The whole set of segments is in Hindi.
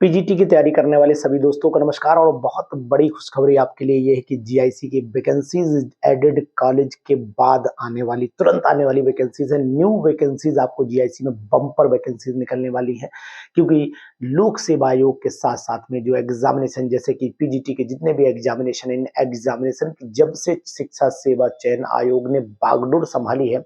पीजीटी की तैयारी करने वाले सभी दोस्तों को नमस्कार और बहुत बड़ी खुशखबरी आपके लिए ये है कि जीआईसी की वैकेंसीज एडेड कॉलेज के बाद आने वाली तुरंत आने वाली वैकेंसीज है। न्यू वैकेंसीज आपको जीआईसी में बम्पर वैकेंसीज निकलने वाली है, क्योंकि लोक सेवा आयोग के साथ साथ में जो एग्जामिनेशन जैसे कि पीजीटी के जितने भी एग्जामिनेशन, इन एग्जामिनेशन की जब से शिक्षा सेवा चयन आयोग ने बागडोर संभाली है,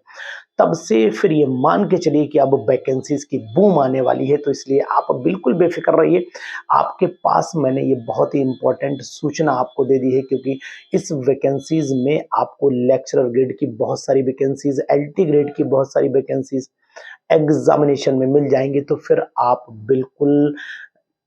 तब से फिर ये मान के चलिए कि अब वैकेंसीज की बूम आने वाली है। तो इसलिए आप बिल्कुल बेफिक्र रहिए। आपके पास मैंने ये बहुत ही इंपॉर्टेंट सूचना आपको दे दी है, क्योंकि इस वैकेंसीज में आपको लेक्चरर ग्रेड की बहुत सारी वैकेंसीज, एलटी ग्रेड की बहुत सारी वैकेंसीज एग्जामिनेशन में मिल जाएंगी। तो फिर आप बिल्कुल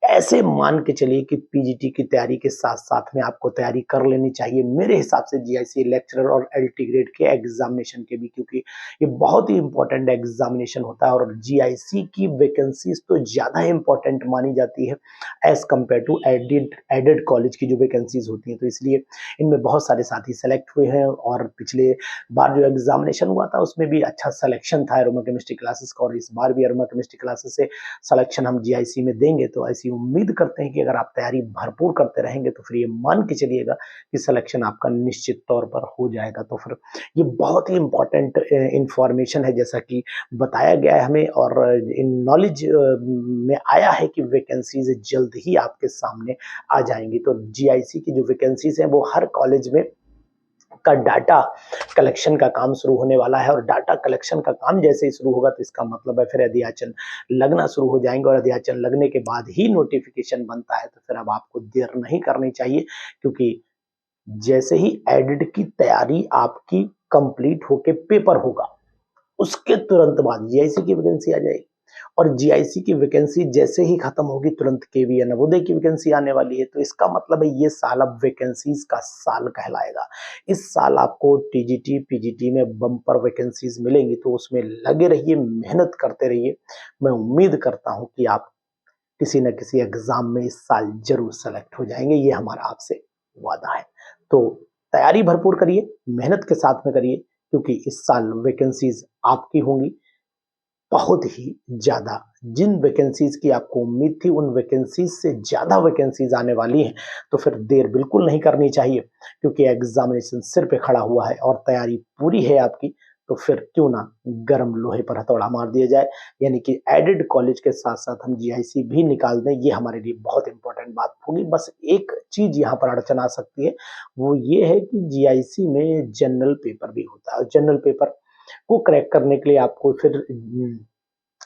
ऐसे मान के चलिए कि पीजीटी की तैयारी के साथ-साथ में आपको तैयारी कर लेनी चाहिए मेरे हिसाब से जीआईसी लेक्चरर और एलटी ग्रेड के एग्जामिनेशन के भी, क्योंकि ये बहुत ही इंपॉर्टेंट एग्जामिनेशन होता है और जीआईसी की वैकेंसीज तो ज़्यादा इंपॉर्टेंट मानी जाती है as compare to aided aided college की जो वैकेंसीज होती हैं। तो इसलिए इनमें बहुत सारे साथी सेलेक्ट हुए हैं और पिछले बार जो एग्जामिनेशन हुआ था उसमें भी अच्छा सिलेक्शन था एरोमा केमिस्ट्री क्लासेस का, और इस बार भी एरोमा केमिस्ट्री क्लासेस से सिलेक्शन हम जीआईसी में देंगे। तो ऐसी उम्मीद करते हैं कि अगर आप तैयारी भरपूर करते रहेंगे तो फिर ये मान के चलिएगा कि सिलेक्शन आपका निश्चित तौर पर हो जाएगा। तो फिर ये बहुत ही इंपॉर्टेंट इंफॉर्मेशन है, जैसा कि बताया गया है हमें, और इन नॉलेज में आया है कि वैकेंसीज जल्द ही आपके सामने आ जाएंगी। तो जीआईसी की जो वैकेंसीज है वो हर कॉलेज में का डाटा कलेक्शन का काम शुरू होने वाला है, और डाटा कलेक्शन का काम जैसे ही शुरू होगा तो इसका मतलब है फिर अध्याचन लगना शुरू हो जाएंगे, और अध्याचन लगने के बाद ही नोटिफिकेशन बनता है। तो फिर अब आपको देर नहीं करनी चाहिए, क्योंकि जैसे ही एडिट की तैयारी आपकी कंप्लीट होके पेपर होगा, उसके तुरंत बाद जीआईसी की वैकेंसी आ जाएगी, और जीआईसी की वैकेंसी जैसे ही खत्म होगी तुरंत केवी या नवोदय की वैकेंसी आने वाली है। तो इसका मतलब है ये साल अब वैकेंसीज का साल कहलाएगा। इस साल आपको टीजीटी पीजीटी में बम्पर वैकेंसीज मिलेंगी, तो उसमें लगे रहिए, मेहनत करते रहिए। मैं उम्मीद करता हूं कि आप किसी न किसी एग्जाम में इस साल जरूर सेलेक्ट हो जाएंगे, ये हमारा आपसे वादा है। तो तैयारी भरपूर करिए, मेहनत के साथ में करिए, क्योंकि इस साल वैकेंसीज आपकी होंगी बहुत ही ज़्यादा। जिन वैकेंसीज की आपको उम्मीद थी उन वैकेंसीज से ज़्यादा वैकेंसीज आने वाली हैं। तो फिर देर बिल्कुल नहीं करनी चाहिए, क्योंकि एग्जामिनेशन सिर पे खड़ा हुआ है और तैयारी पूरी है आपकी। तो फिर क्यों ना गर्म लोहे पर हथौड़ा मार दिया जाए, यानी कि एडेड कॉलेज के साथ साथ हम जीआईसी भी निकाल दें। ये हमारे लिए बहुत इंपॉर्टेंट बात होगी। बस एक चीज़ यहाँ पर अड़चन आ सकती है, वो ये है कि जीआईसी में जनरल पेपर भी होता है, और जनरल पेपर को क्रैक करने के लिए आपको फिर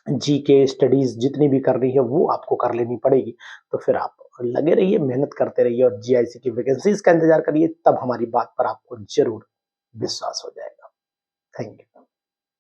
जी के स्टडीज जितनी भी करनी है वो आपको कर लेनी पड़ेगी। तो फिर आप लगे रहिए, मेहनत करते रहिए और जीआईसी की वैकेंसीज का इंतजार करिए, तब हमारी बात पर आपको जरूर विश्वास हो जाएगा। Thank you.